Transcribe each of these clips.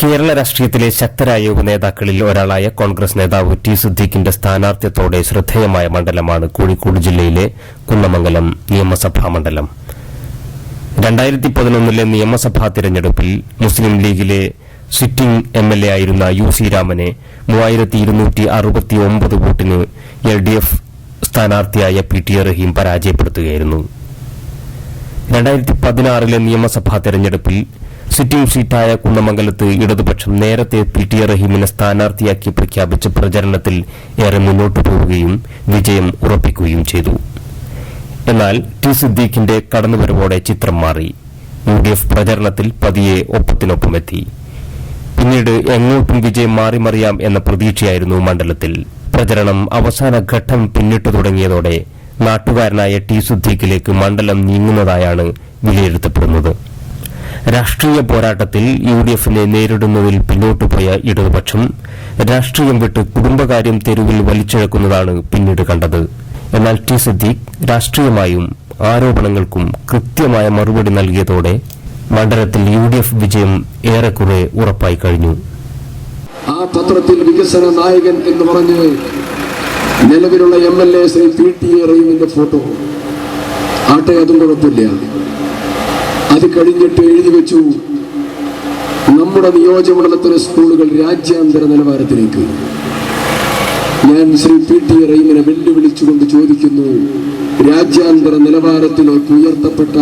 കേരള രാഷ്ട്രീയത്തിലെ ശക്തരായ യുവനേതാക്കളിൽ ഒരാളായ കോൺഗ്രസ് നേതാവ് ടി സിദ്ദീഖിന്റെ സ്ഥാനാർത്ഥ്യത്തോടെ ശ്രദ്ധേയമായ മണ്ഡലമാണ് കോഴിക്കോട് ജില്ലയിലെ കുന്നമംഗലം നിയമസഭാ മണ്ഡലം. 2011 നിയമസഭാ തിരഞ്ഞെടുപ്പിൽ മുസ്ലിം ലീഗിലെ സിറ്റിംഗ് എംഎൽഎ ആയിരുന്ന UC രാമനെ 3269 വോട്ടിന് LDF സ്ഥാനാർത്ഥിയായ PT റഹീം പരാജയപ്പെടുത്തുകയായിരുന്നു. 2016 നിയമസഭാ തെരഞ്ഞെടുപ്പിൽ സിറ്റിംഗ് സീറ്റായ കുന്നമംഗലത്ത് ഇടതുപക്ഷം നേരത്തെ PT റഹീമിനെ സ്ഥാനാർത്ഥിയാക്കി പ്രഖ്യാപിച്ച പ്രചരണത്തിൽ ഏറെ മുന്നോട്ടു പോവുകയും വിജയം ഉറപ്പിക്കുകയും ചെയ്തു. എന്നാൽ ടി സിദ്ദീഖിന്റെ കടന്നുവരവോടെ ചിത്രം മാറി. UDF പ്രചരണത്തിൽ പതിയെ ഒപ്പത്തിനൊപ്പമെത്തി. പിന്നീട് എങ്ങോട്ടും വിജയം മാറിമറിയാം എന്ന പ്രതീക്ഷയായിരുന്നു മണ്ഡലത്തിൽ. പ്രചരണം അവസാന ഘട്ടം പിന്നിട്ടു തുടങ്ങിയതോടെ നാട്ടുകാരനായ ടി സിദ്ദീഖിലേക്ക് മണ്ഡലം നീങ്ങുന്നതായാണ് വിലയിരുത്തപ്പെടുന്നത്. രാഷ്ട്രീയ പോരാട്ടത്തിൽ UDFനെ നേരിടുന്നതിൽ പിന്നോട്ടുപോയ ഇടതുപക്ഷം രാഷ്ട്രീയം വിട്ട് കുടുംബകാര്യം തെരുവിൽ വലിച്ചിഴക്കുന്നതാണ് പിന്നീട് കണ്ടത്. എന്നാൽ ടി സിദ്ദീഖ് രാഷ്ട്രീയമായും ആരോപണങ്ങൾക്കും കൃത്യമായ മറുപടി നൽകിയതോടെ മണ്ഡലത്തിൽ UDF വിജയം ഏറെക്കുറെ ഉറപ്പായി കഴിഞ്ഞു. ആ പത്രത്തിൽ വികസന നായകൻ എന്ന് പറഞ്ഞ് നിലവിലുള്ള MLA ശ്രീ PT റഹീമിന്റെ ഫോട്ടോ ആട്ടെ, അതും കുഴപ്പമില്ല. അത് കഴിഞ്ഞിട്ട് എഴുതി വെച്ചു, നമ്മുടെ നിയോജകമണ്ഡലത്തിലെ സ്കൂളുകൾ രാജ്യാന്തര നിലവാരത്തിലേക്ക്. ഞാൻ ശ്രീ PT റഹീമിനെ വെല്ലുവിളിച്ചുകൊണ്ട് ചോദിക്കുന്നു, രാജ്യാന്തര നിലവാരത്തിലേക്ക് ഉയർത്തപ്പെട്ട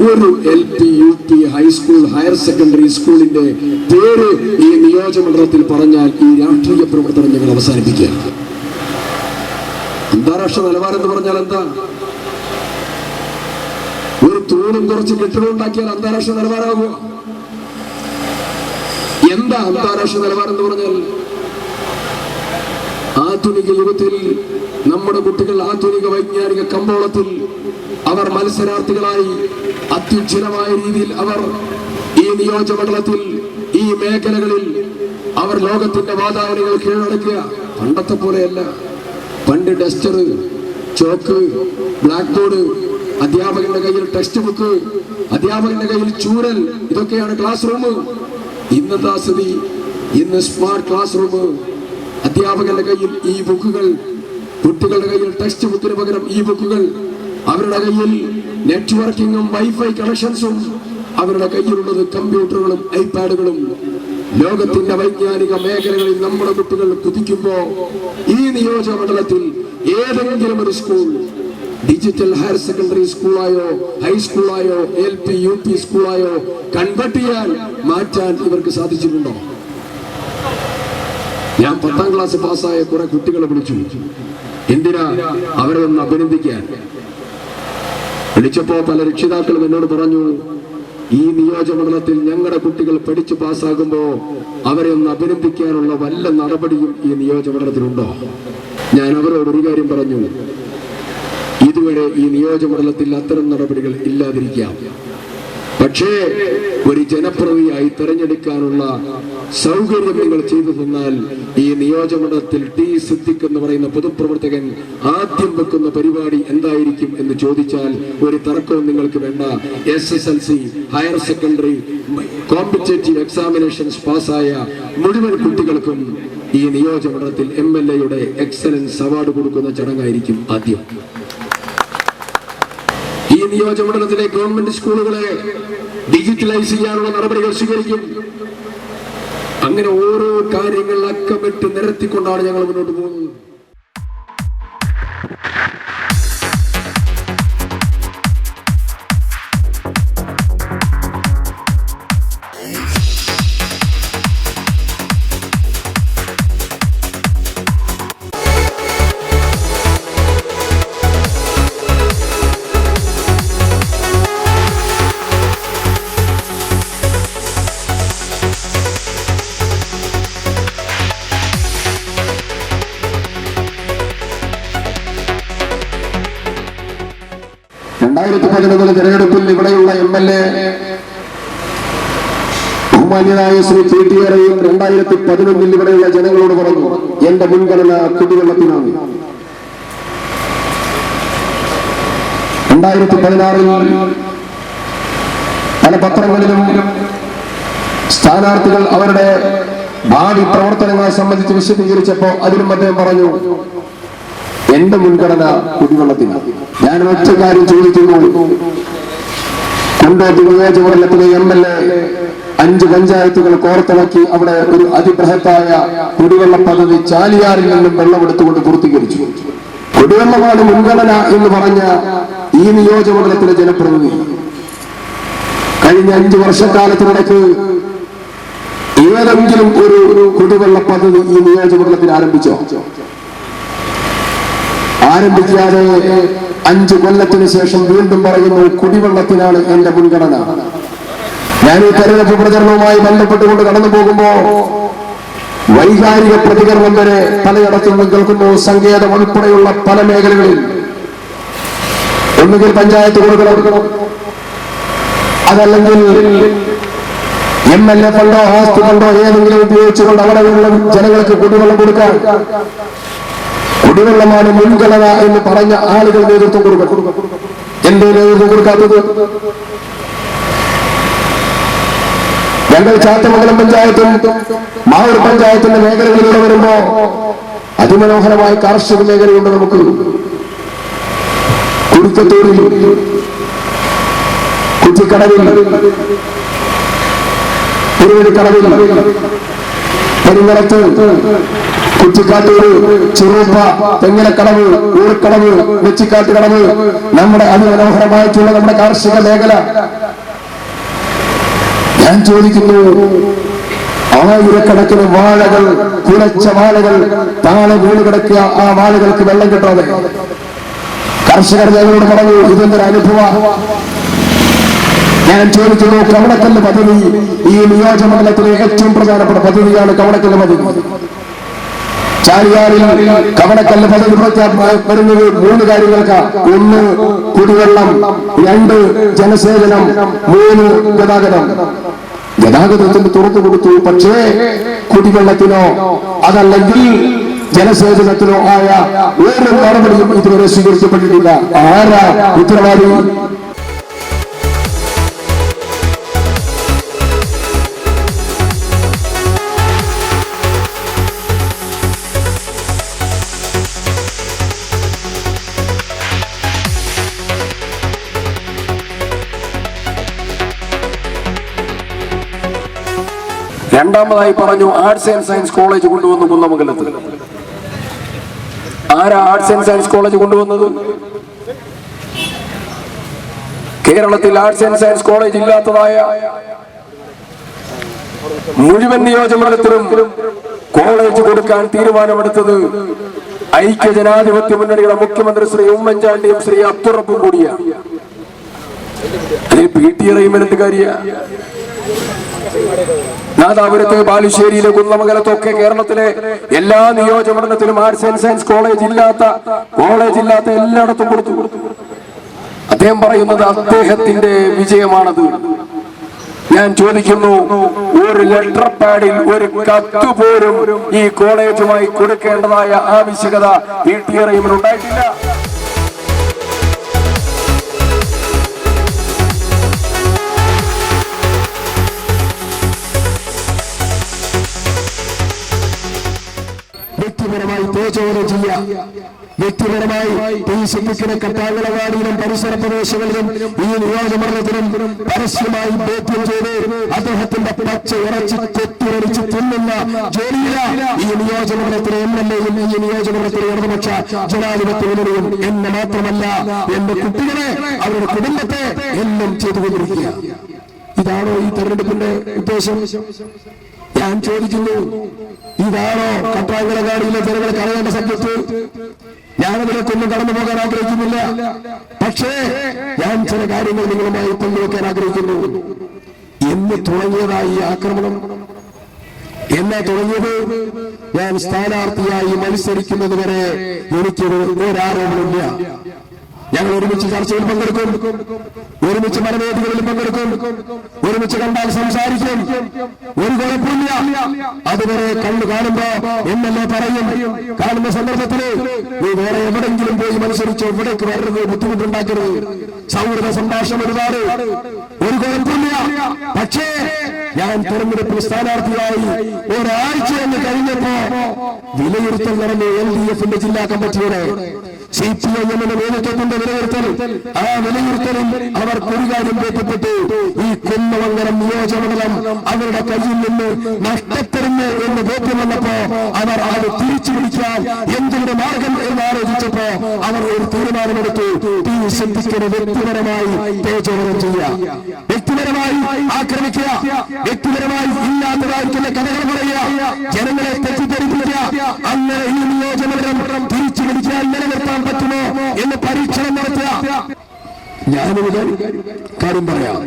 ഒരു LP, UP, high school, higher secondary സ്കൂളിന്റെ പേര് ഈ നിയോജകമണ്ഡലത്തിൽ പറഞ്ഞാൽ ഈ രാഷ്ട്രീയ പ്രവർത്തനം ഞങ്ങൾ അവസാനിപ്പിക്കുക. അന്താരാഷ്ട്ര നിലവാരം എന്ന് പറഞ്ഞാൽ എന്താ? ഒരു തൂണും കുറച്ച് കെട്ടിടമുണ്ടാക്കിയാൽ അന്താരാഷ്ട്ര നിലവാരമാകുക? എന്താ അന്താരാഷ്ട്ര നിലവാരം എന്ന് പറഞ്ഞാൽ? ആധുനിക യുഗത്തിൽ നമ്മുടെ കുട്ടികൾ ആധുനിക വൈജ്ഞാനിക കമ്പോളത്തിൽ അവർ മത്സരാർത്ഥികളായി അത്യുജ്വലമായ രീതിയിൽ അവർ ഈ നിയോജകമണ്ഡലത്തിൽ ഈ മേഖലകളിൽ അവർ ലോകത്തിന്റെ വാതാവരണങ്ങൾ കീഴടക്കുക. പണ്ടത്തെ പോലെയല്ല. പണ്ട് ഡസ്റ്റർ, ചോക്ക്, ബ്ലാക്ക് ബോർഡ്, അധ്യാപകന്റെ കയ്യിൽ ടെക്സ്റ്റ് ബുക്ക്, അധ്യാപകന്റെ കയ്യിൽ ചൂരൽ, ഇതൊക്കെയാണ് ക്ലാസ് റൂം. ഇന്നത്തെ സ്ഥിതി, ഇന്ന് സ്മാർട്ട് ക്ലാസ് റൂം. അധ്യാപകന്റെ കയ്യിൽ ഈ ബുക്കുകൾ, കുട്ടികളുടെ കയ്യിൽ ടെക്സ്റ്റ് ബുക്കിന് പകരം ഈ ബുക്കുകൾ, അവരുടെ കയ്യിൽ നെറ്റ്വർക്കിങ്ങും വൈഫൈ കണക്ഷൻസും, അവരുടെ കയ്യിലുള്ളത് കമ്പ്യൂട്ടറുകളും ഐപാഡുകളും. ലോകത്തിന്റെ വൈജ്ഞാനിക മേഖലകളിൽ നമ്മുടെ കുട്ടികൾ കുതിക്കുമ്പോ ഈ നിയോജകമണ്ഡലത്തിൽ ഏതെങ്കിലും ഒരു സ്കൂൾ ഡിജിറ്റൽ ഹയർ സെക്കൻഡറി സ്കൂളായോ ഹൈസ്കൂളായോ LP, UP സ്കൂളായോ കൺവെർട്ട് ചെയ്യാൻ, മാറ്റാൻ ഇവർക്ക് സാധിച്ചിട്ടുണ്ടോ? ഞാൻ 10ാം ക്ലാസ് പാസ്സായ കുറെ കുട്ടികളെ വിളിച്ചു. എന്തിനാ? അവരെ ഒന്ന് അഭിനന്ദിക്കാൻ. വിളിച്ചപ്പോ പല രക്ഷിതാക്കളും എന്നോട് പറഞ്ഞു, ഈ നിയോജകമണ്ഡലത്തിൽ ഞങ്ങളുടെ കുട്ടികൾ പഠിച്ചു പാസ്സാകുമ്പോ അവരെ ഒന്ന് അഭിനന്ദിക്കാനുള്ള വല്ല നടപടിയും ഈ നിയോജകമണ്ഡലത്തിലുണ്ടോ? ഞാൻ അവരോട് ഒരു കാര്യം പറഞ്ഞു, ഇതുവരെ ഈ നിയോജകമണ്ഡലത്തിൽ അത്തരം നടപടികൾ ഇല്ലാതിരിക്കാം. പക്ഷേ ഒരു ജനപ്രതിനിധിയായി തെരഞ്ഞെടുക്കാനുള്ള സൗകര്യം നിങ്ങൾ ചെയ്തു തന്നാൽ ഈ നിയോജകമണ്ഡലത്തിൽ ടി സിദ്ദീഖ് എന്ന് പറയുന്ന പൊതുപ്രവർത്തകൻ ആദ്യം വെക്കുന്ന പരിപാടി എന്തായിരിക്കും എന്ന് ചോദിച്ചാൽ ഒരു തർക്കവും നിങ്ങൾക്ക് വേണ്ട. SSLC, higher secondary, competitive examinations പാസ്സായ മുഴുവൻ കുട്ടികൾക്കും ഈ നിയോജകമണ്ഡലത്തിൽ MLAയുടെ എക്സലൻസ് അവാർഡ് കൊടുക്കുന്ന ചടങ്ങായിരിക്കും ആദ്യം. ഈ നിയോജകമണ്ഡലത്തിലെ ഗവൺമെന്റ് സ്കൂളുകളെ ഡിജിറ്റലൈസ് ചെയ്യാനുള്ള നടപടികൾ സ്വീകരിക്കും. അങ്ങനെ ഓരോ കാര്യങ്ങൾ അക്കമിട്ട് നിരത്തിക്കൊണ്ടാണ് ഞങ്ങൾ മുന്നോട്ട് പോകുന്നത്. തെരഞ്ഞെടുപ്പിൽ ഇവിടെയുള്ള MLA ബഹുമാന്യനായ ശ്രീ PT റഹീം 2011 ഇവിടെയുള്ള ജനങ്ങളോട് പറഞ്ഞു, എന്റെ മുൻഗണന കുടിവെള്ളത്തിനാണ്. 2016 പല പത്രങ്ങളിലും സ്ഥാനാർത്ഥികൾ അവരുടെ ഭാവി പ്രവർത്തനങ്ങളെ സംബന്ധിച്ച് വിശദീകരിച്ചപ്പോൾ അതിലും അദ്ദേഹം പറഞ്ഞു, എന്റെ മുൻഗണന കുടിവെള്ളത്തിനാണ്. ഞാൻ ഒറ്റ കാര്യം ചോദിക്കുന്നു, കൊണ്ടോട്ടി നിയോജകമണ്ഡലത്തിലെ MLA 5 പഞ്ചായത്തുകൾ കോർത്തിണക്കി അവിടെ ഒരു അതിബൃഹത്തായ കുടിവെള്ള പദ്ധതി ചാലിയാറിൽ നിന്നും വെള്ളമെടുത്തുകൊണ്ട് പൂർത്തീകരിച്ചു. കുടിവെള്ളമാണ് മുൻഗണന എന്ന് പറഞ്ഞ ഈ നിയോജകമണ്ഡലത്തിലെ ജനപ്രതിനിധി കഴിഞ്ഞ 5 വർഷക്കാലത്തിനിടയ്ക്ക് ഏതെങ്കിലും ഒരു കുടിവെള്ള പദ്ധതി ഈ നിയോജകമണ്ഡലത്തിൽ ആരംഭിച്ചോ? ആരംഭിക്കാതെ 5 കൊല്ലത്തിന് ശേഷം വീണ്ടും പറയുന്നു കുടിവെള്ളത്തിനാണ് എന്റെ മുൻഗണന. ഞാൻ ഈ തെരഞ്ഞെടുപ്പ് പ്രചരണവുമായി ബന്ധപ്പെട്ടുകൊണ്ട് കടന്നു പോകുമ്പോ വൈകാരിക പ്രതികരണം വരെ പലയിടത്തും കേൾക്കുന്നു. സങ്കേതം ഉൾപ്പെടെയുള്ള പല മേഖലകളിൽ ഒന്നുകിൽ പഞ്ചായത്ത് കൊടുക്കണം, അതല്ലെങ്കിൽ MLA ഫണ്ടോ ആസ്തി ഫണ്ടോ ഏതെങ്കിലും ഉപയോഗിച്ചുകൊണ്ട് അവിടെയുള്ള ജനങ്ങൾക്ക് കുടിവെള്ളം കൊടുക്കാൻ. കുടിവെള്ളമാണ് മുൻഗണന എന്ന് പറഞ്ഞ ആളുകൾ നേതൃത്വം കൊടുക്കണം. എന്തേ നേതൃത്വം കൊടുക്കാത്തത്? ഞങ്ങൾ ചാത്തമംഗലം പഞ്ചായത്തും മാവൂർ പഞ്ചായത്തിന്റെ മേഖലകളിലൂടെ വരുമ്പോ അതിമനോഹരമായ കാർഷിക മേഖലയുണ്ട്. നമുക്ക് കുരുക്കത്തൂരിൽ, കുറ്റിക്കടവിൽ, തിരുവല്ലിക്കടവിൽ, പെരിങ്ങലത്ത്, കുറ്റിക്കാട്ടൂര്, ചെറുപ്പ, തെങ്ങിലക്കടവ്, ഊർക്കടവ്, വെച്ചിക്കാട്ട് കടവ്, നമ്മുടെ അതിമനോഹരമായിട്ടുള്ള നമ്മുടെ കാർഷിക മേഖല. ഞാൻ ചോദിക്കുന്നു, ആയിരക്കണക്കിന് വാഴകൾ, കുലച്ച വാഴകൾ താഴെ വീണ് കിടക്കുക. ആ വാഴകൾക്ക് വെള്ളം കിട്ടാതെ കർഷകർ ഞങ്ങളോട് പറഞ്ഞു, ഇതെന്തൊരു അനുഭവം. ഞാൻ ചോദിക്കുന്നു, കവണക്കല്ല് പദ്ധതി ഈ നിയോജകമണ്ഡലത്തിലെ ഏറ്റവും പ്രധാനപ്പെട്ട പദ്ധതിയാണ്. കവണക്കല്ല് പദ്ധതി ചാലിയാറിൽ കവണക്കല്ല് പദ്ധതി വരുന്നത് 3 കാര്യങ്ങൾക്കാണ്. 1 കുടിവെള്ളം, 2 ജനസേവനം, 3 ഗതാഗതം. ഗതാഗതത്തിന് തുറന്നു കൊടുത്തു, പക്ഷേ കുടിവെള്ളത്തിനോ അതല്ലെങ്കിൽ ജനസേവനത്തിനോ ആയ ഒരു നടപടിയും ഇതുവരെ സ്വീകരിക്കപ്പെട്ടിട്ടില്ല. ആരാ ഉത്തരവാദി? രണ്ടാമതായി പറഞ്ഞു, ആർട്സ് ആൻഡ് സയൻസ് കോളേജ് കൊണ്ടുവന്നു കുന്നമംഗലത്ത്. ആരാ ആർട്സ് ആൻഡ് സയൻസ് കോളേജ് കൊണ്ടുവന്നത്? കേരളത്തിൽ ആർട്സ് ആൻഡ് സയൻസ് കോളേജ് ഇല്ലാത്തതായ മുഴുവൻ നിയോജകമണ്ഡലത്തിലും കോളേജ് കൊടുക്കാൻ തീരുമാനമെടുത്തത് ഐക്യജനാധിപത്യ മുന്നണിയുടെ മുഖ്യമന്ത്രി ശ്രീ ഉമ്മൻചാണ്ടിയും ശ്രീ അബ്ദുറബ്ബും കൂടിയാണ്. അതിൽ PT റഹീമിന്റെ കാര്യ നാദാപുരത്ത്, ബാലുശ്ശേരിയിലെ, കുന്നമംഗലത്തൊക്കെ കേരളത്തിലെ എല്ലാ നിയോജകമണ്ഡലത്തിലും ആർട്സ് ആൻഡ് സയൻസ് കോളേജ് ഇല്ലാത്ത എല്ലായിടത്തും കൊടുത്തു. അദ്ദേഹം പറയുന്നത് അദ്ദേഹത്തിന്റെ വിജയമാണത്. ഞാൻ ചോദിക്കുന്നു, ഒരു ലെറ്റർ പാഡിൽ ഒരു കത്ത് പോലും ഈ കോളേജുമായി കൊടുക്കേണ്ടതായ ആവശ്യകത PT റഹീമിന് ഉണ്ടായിട്ടില്ല. വ്യക്തിപരമായി പ്രചോദനം ചെയ്യാം. വ്യക്തിപരമായി കട്ടാങ്ങളവാടിയിലും പരിസര പ്രദേശങ്ങളിലും ഈ നിയോജകമണ്ഡലത്തിലും പരസ്യമായി ബോധ്യം ചെയ്ത് അദ്ദേഹത്തിന്റെ പച്ച ഇറച്ചി കൊത്തിവരിച്ച് തിന്നുന്ന ജോലിയില്ല ഈ നിയോജകമണ്ഡലത്തിലെ MLA-യും ഈ നിയോജകമണ്ഡലത്തിലെ ഇടതുപക്ഷ ജനാധിപത്യ മുന്നണിയും. എന്നെ മാത്രമല്ല, എന്റെ കുട്ടികളെ, അവരുടെ കുടുംബത്തെ എന്നും ചെയ്തുകൊണ്ടിരിക്കുക. ഇതാണോ ഈ തെരഞ്ഞെടുപ്പിന്റെ ഉദ്ദേശം? ഞാൻ ചോദിക്കുന്നു, ഇതാണോ കട്ടാങ്ങളവാടിയിലെ ജനങ്ങൾ കളയേണ്ട സബ്ജക്ട്? ഞാനതിലേക്കൊന്നും കടന്നു പോകാൻ ആഗ്രഹിക്കുന്നില്ല. പക്ഷേ ഞാൻ ചില കാര്യങ്ങൾ നിങ്ങളുമായി പങ്കുവെക്കാൻ ആഗ്രഹിക്കുന്നു. എന്ന് തുടങ്ങിയതായി ആക്രമണം എന്നാ തുടങ്ങിയത്? ഞാൻ സ്ഥാനാർത്ഥിയായി മത്സരിക്കുന്നത് വരെ എനിക്കൊരു ആരോപണമില്ല. ഞങ്ങൾ ഒരുമിച്ച് ചർച്ചയിൽ പങ്കെടുക്കും, ഒരുമിച്ച് മനവേദികളിൽ പങ്കെടുക്കും, ഒരുമിച്ച് കണ്ടാൽ സംസാരിക്കും. ഒരു കുഴപ്പമില്ല. അതുവരെ കണ്ണു കാണുമ്പോ എന്നല്ലേ പറയും. കാണുന്ന സന്ദർഭത്തില് നീ വേറെ എവിടെങ്കിലും പോയി മത്സരിച്ചോ, ഇവിടേക്ക് വരരുത്, ബുദ്ധിമുട്ടുണ്ടാക്കരുത്. സൗഹൃദ സംഭാഷണം ഒരുപാട്, ഒരു കുഴപ്പമില്ല. പക്ഷേ ഞാൻ തെരഞ്ഞെടുപ്പിൽ സ്ഥാനാർത്ഥിയായി ഒരാഴ്ച എന്ന് കഴിഞ്ഞപ്പോ വിലയിരുത്തൽ നടന്നു. LDF ജില്ലാ കമ്മിറ്റിയുടെ CPIM നേതൃത്വത്തിന്റെ വിലയിരുത്തൽ. ആ വിലയിരുത്തലിൽ അവർ ഒരു കാര്യം ബോധ്യപ്പെട്ടു. ഈ കുന്നമംഗലം നിയോജകമണ്ഡലം അവരുടെ കയ്യിൽ നിന്ന് നഷ്ടപ്പെടുന്നു എന്ന് ബോധ്യം വന്നപ്പോ അവർ അത് തിരിച്ചു പിടിക്കാൻ എന്തൊരു മാർഗം എന്ന് ആലോചിച്ചപ്പോ അവർ ഒരു തീരുമാനമെടുത്തു. ടി സിദ്ദിഖിനെ വ്യക്തിപരമായി തേജോവനം ചെയ്യുക, വ്യക്തിപരമായി ആക്രമിക്കുക, വ്യക്തിപരമായി ഇല്ലാത്തതായിരിക്കുന്ന കഥകൾ പറയുക, ജനങ്ങളെ തെറ്റിദ്ധരിപ്പിക്കുക. അങ്ങനെ ഈ നിയോജകമണ്ഡലം തിരിച്ചു പിടിക്കാൻ നിലനിർത്താൻ പറ്റുമോ എന്ന് പരീക്ഷണം നടത്തുക. ഞാനൊരു കാര്യം പറയാം.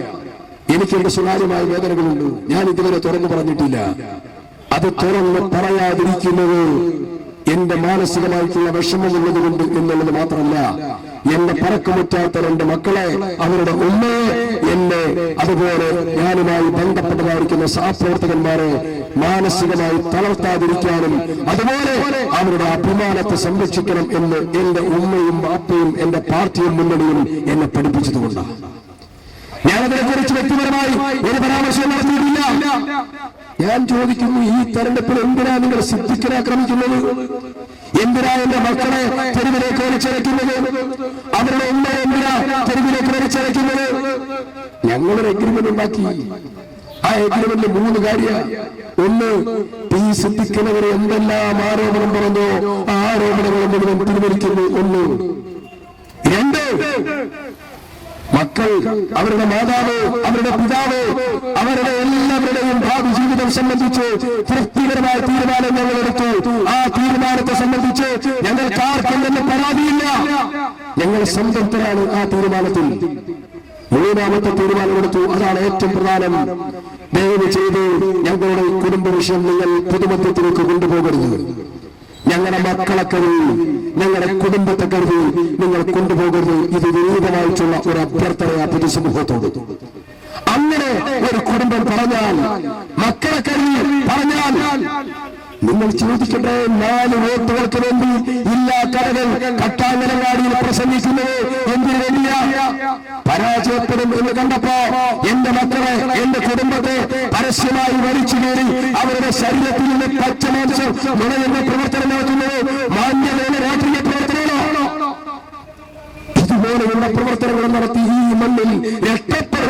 എനിക്ക് എന്റെ സ്വകാര്യമായ വേദനകളുണ്ട്. ഞാൻ ഇതുവരെ തുറന്നു പറഞ്ഞിട്ടില്ല. അത് തുറന്ന് പറയാതിരിക്കുന്നത് എന്റെ മാനസികമായിട്ടുള്ള വിഷമമുള്ളത് കൊണ്ട് എന്നുള്ളത് മാത്രമല്ല, എന്നെ പറക്കമുറ്റാത്ത രണ്ട് മക്കളെ, അവരുടെ ഉമ്മയെ, എന്നെ, അതുപോലെ ഞാനുമായി ബന്ധപ്പെട്ടതായിരിക്കുന്ന സഹപ്രവർത്തകന്മാരെ മാനസികമായി തളർത്താതിരിക്കാനും അതുപോലെ അവരുടെ അഭിമാനത്തെ സംരക്ഷിക്കണം എന്ന് എന്റെ ഉമ്മയും ബാപ്പയും എന്റെ പാർട്ടിയും മുന്നണിയും എന്നെ പഠിപ്പിച്ചതുകൊണ്ടാണ്. ഞാനതിനെക്കുറിച്ച് വ്യക്തിപരമായി ഒരു പരാമർശം നടത്തിയിട്ടില്ല. ഞാൻ ചോദിക്കുന്നു, ഈ തെരഞ്ഞെടുപ്പിൽ എന്തിനാ നിങ്ങൾ സിദ്ദിഖിനെ ആക്രമിക്കുന്നത്? എന്തിനാ എന്റെ മക്കളെ തെരുവിലേക്ക് വലിച്ചടയ്ക്കുന്നത്? അവരുടെ ഉമ്മയെ എന്തിനാ തെരുവിലേക്ക് വലിച്ചടയ്ക്കുന്നത്? ഞങ്ങളൊരു എഗ്രിമെന്റ് ഉണ്ടാക്കി. ആ എഗ്രിമെന്റ് 3 കാര്യം. ഒന്ന്, ടി സിദ്ദിഖിനെതിരെ എന്തെല്ലാം ആരോപണം പറഞ്ഞോ ആ ആരോപണങ്ങൾ മുഴുവൻ പിൻവലിക്കുന്നു. 1. 2, മക്കൾ, അവരുടെ മാതാവ്, അവരുടെ പിതാവ്, അവരുടെ എല്ലാവരുടെയും ഭാവി ജീവിതം സംബന്ധിച്ച് തൃപ്തികരമായ തീരുമാനം ഞങ്ങൾ എടുത്തു. ആ തീരുമാനത്തെ സംബന്ധിച്ച് ഞങ്ങൾക്ക് ആർക്കും തന്നെ പരാതിയില്ല. ഞങ്ങൾ സംതൃപ്തരാണ് ആ തീരുമാനത്തിൽ. 3ാമത്തെ തീരുമാനമെടുത്തു. അതാണ് ഏറ്റവും പ്രധാനം. ദയവ് ചെയ്ത് ഞങ്ങളുടെ കുടുംബ വിഷയം നിങ്ങൾ പൊതുമധ്യത്തിലേക്ക് കൊണ്ടുപോകരുത്. ഞങ്ങളുടെ മക്കളെ കരുതി, ഞങ്ങളുടെ കുടുംബത്തെ കരുതി നിങ്ങൾ കൊണ്ടുപോകരുത്. ഇത് വിനീതമായിട്ടുള്ള ഒരു അഭ്യർത്ഥനയാ പൊതുസമൂഹത്തോട്. അങ്ങനെ ഒരു കുടുംബം പറഞ്ഞാൽ, മക്കളെ കരുതി പറഞ്ഞാൽ, നിങ്ങൾ ചോദിക്കട്ടെ, 4 വോട്ടുകൾക്ക് വേണ്ടി ഇല്ലാ കഥകൾ കട്ടാങ്ങലങ്ങാടിയിൽ പ്രസംഗിക്കുന്നത് എന്തിനു വേണ്ടിയാ? പരാജയപ്പെടും എന്ന് കണ്ടപ്പോ എന്റെ മക്കളെ, എന്റെ കുടുംബത്തെ പരസ്യമായി വലിച്ചു കയറി അവരുടെ ശരീരത്തിൽ നിന്ന് പച്ചമാംസം നുണയുന്ന പ്രവർത്തനം നടത്തുന്നത് മാന്യതയുടെ രാഷ്ട്രീയ പ്രവർത്തനമാണോ? ഇതുപോലെയുള്ള പ്രവർത്തനങ്ങൾ നടത്തി ഈ മണ്ണിൽ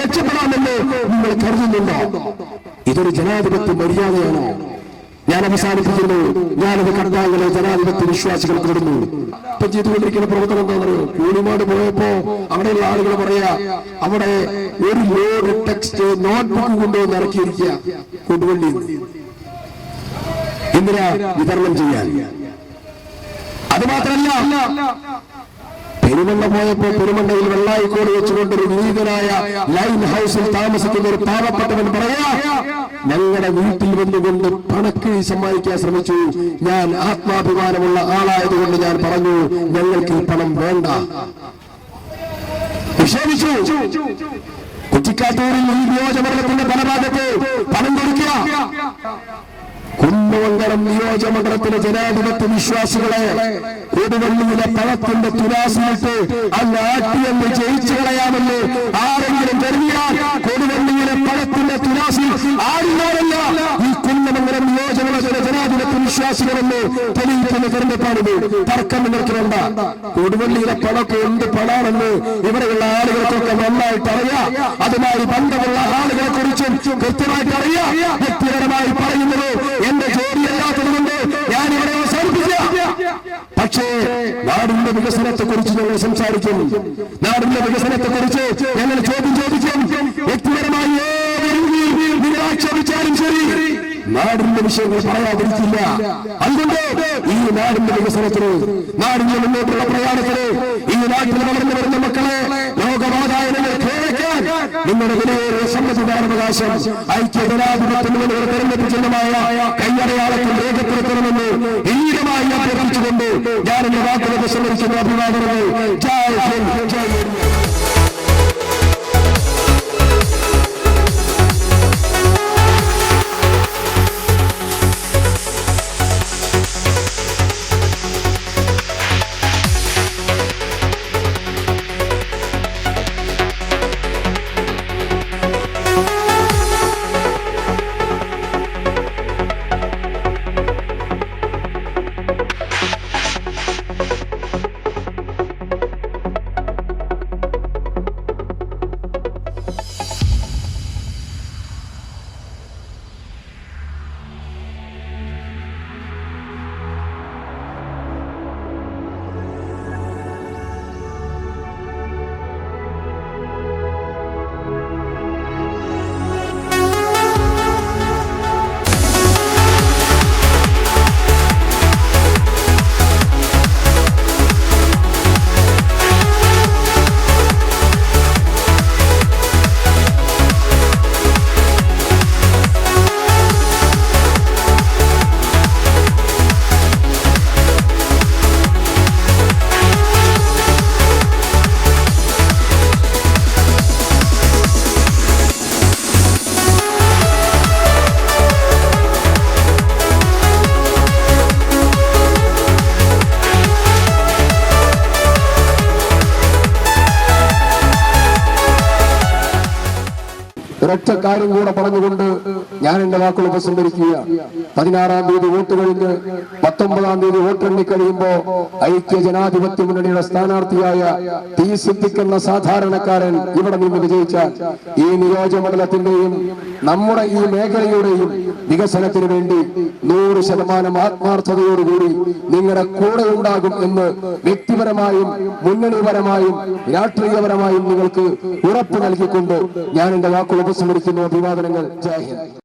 രക്ഷപ്പെടാമെന്ന് നിങ്ങൾ കരുതുന്നുണ്ടോ? ഇതൊരു ജനാധിപത്യ മര്യാദയാണോ? ഞാൻ അവസാനിപ്പിക്കുന്നു. ഞാനത് കണ്ടാങ്ങളെ ജനാധിപത്യ വിശ്വാസികൾ കൊടുന്നു. ഇപ്പൊ ചെയ്തുകൊണ്ടിരിക്കുന്ന പ്രവർത്തനം എന്താണെന്നറിയോ? കൂളിമാട് പോയപ്പോ അവിടെയുള്ള ആളുകൾ പറയാ, അവിടെ ഒരു ലോഡ് ടെക്സ്റ്റ് നോട്ട്ബുക്ക് കൊണ്ടുവന്ന് ഇറക്കിയിരിക്കുക കൊടുവള്ളി. എന്തിനാ? വിതരണം ചെയ്യാൻ. അത് മാത്രമല്ല, പെരുമണ്ണ പോയപ്പോ പെരുമണ്ണയിൽ വെള്ളായിക്കോട് വെച്ചുകൊണ്ടൊരു വിനീതനായ ലൈൻ ഹൗസിൽ താമസിക്കുന്ന ഒരു പാവപ്പെട്ടവൻ പറയാ, ഞങ്ങളുടെ വീട്ടിൽ വന്നുകൊണ്ട് പണക്കിഴി സമ്മാനിക്കാൻ ശ്രമിച്ചു. ഞാൻ ആത്മാഭിമാനമുള്ള ആളായതുകൊണ്ട് ഞാൻ പറഞ്ഞു, ഞങ്ങൾക്ക് ഈ പണം വേണ്ട. നിഷേധിച്ചു. കുറ്റിക്കാട്ടൂരിൽ ഈ നിയോജകമണ്ഡലത്തിന്റെ പല ഭാഗത്ത് പണം കൊടുക്കുക. കുന്നമംഗലം നിയോജകമണ്ഡലത്തിലെ ജനാധിപത്യ വിശ്വാസികളെ കൊടുവള്ളിയിലെ പണത്തിന്റെ തുലാസിലിട്ട് അങ്ങ് ആട്ടിയെന്ന് ജയിച്ചു കളയാമെന്ന് ആരെങ്കിലും കരുതിയാൽ കൊടുവള്ളിയിലെ പണത്തിന്റെ തുലാസിൽ ആടുന്നവരല്ല ഈ കുന്നമംഗലം നിയോജകമണ്ഡലത്തിലെ ജനാധിപത്യ വിശ്വാസികളെന്ന് തെളിയിക്കുന്ന തെരഞ്ഞെടുപ്പാണിത്. തർക്കം നിങ്ങൾക്ക് വേണ്ട. കൊടുവള്ളിയിലെ പണമൊക്കെ എന്ത് പണാണെന്ന് ഇവിടെയുള്ള ആളുകൾക്കൊക്കെ നന്നായിട്ട് അറിയാം. അതുമായി ബന്ധമുള്ള ആളുകളെ കുറിച്ചും കൃത്യമായിട്ട് അറിയാം. വ്യക്തിപരമായി പറയുന്നത് എന്റെ ജോലിയല്ലാത്തതുകൊണ്ട് ഞാൻ ഇവിടെ അവസാനിപ്പിക്കുക. പക്ഷേ നാടിന്റെ വികസനത്തെ കുറിച്ച് ഞങ്ങൾ സംസാരിക്കും. നാടിന്റെ വികസനത്തെ കുറിച്ച് ഞങ്ങൾ ചോദിക്കും. വ്യക്തിപരമായി നിങ്ങൾ ആക്ഷേപിച്ചാലും ശരി, നാടിന്റെ വിഷയങ്ങൾ പറയാതിരിക്കില്ല. അതുകൊണ്ട് ഈ നാടിന്റെ വികസനത്തിന്, നാടിന്റെ മുന്നോട്ടുള്ള പ്രയാണത്തിന്, ഈ നാട്ടിൽ വളർന്നു വരുന്ന മക്കളെ ലോകവാതായനങ്ങൾ കേൾക്കാൻ നിങ്ങളുടെ വിലയേറിയ സമ്മതിദാനാവകാശം ഐക്യജനാധിപത്യം നിങ്ങളുടെ തെരഞ്ഞെടുപ്പ് ചിഹ്നമായ കൈയടയാളത്തിൽ രേഖപ്പെടുത്തണമെന്ന് ധീരമായി അഭ്യർത്ഥിച്ചുകൊണ്ട് ഞാൻ എന്റെ വാക്കുകൾ ഉപസംഹരിക്കുന്ന അഭിവാദനങ്ങൾ. ജയ് ഹിന്ദ്, ജയ് ഇന്ത്യ. ഒരൊറ്റ കാര്യം കൂടെ പറഞ്ഞുകൊണ്ട് ഞാൻ എന്റെ വാക്കുകൾ ഉപസംഹരിക്കുക. 16-ാം തീയതി വോട്ട് കഴിഞ്ഞ് 19-ാം തീയതി വോട്ടെണ്ണി കഴിയുമ്പോ ഐക്യ ജനാധിപത്യ മുന്നണിയുടെ സ്ഥാനാർത്ഥിയായ ടി സിദ്ദിഖ് എന്ന സാധാരണക്കാരൻ ഇവിടെ നിന്ന് വിജയിച്ചാൽ ഈ നിയോജകമണ്ഡലത്തിന്റെയും നമ്മുടെ ഈ മേഖലയുടെയും വികസനത്തിന് വേണ്ടി 100% ആത്മാർത്ഥതയോടുകൂടി നിങ്ങളുടെ കൂടെ ഉണ്ടാകും എന്ന് വ്യക്തിപരമായും മുന്നണിപരമായും രാഷ്ട്രീയപരമായും നിങ്ങൾക്ക് ഉറപ്പ് നൽകിക്കൊണ്ട് ഞാൻ എന്റെ വാക്കുകൾ ഉപസംഹരിക്കുന്നു. അഭിവാദനങ്ങൾ. ജയ് ഹിന്ദ്.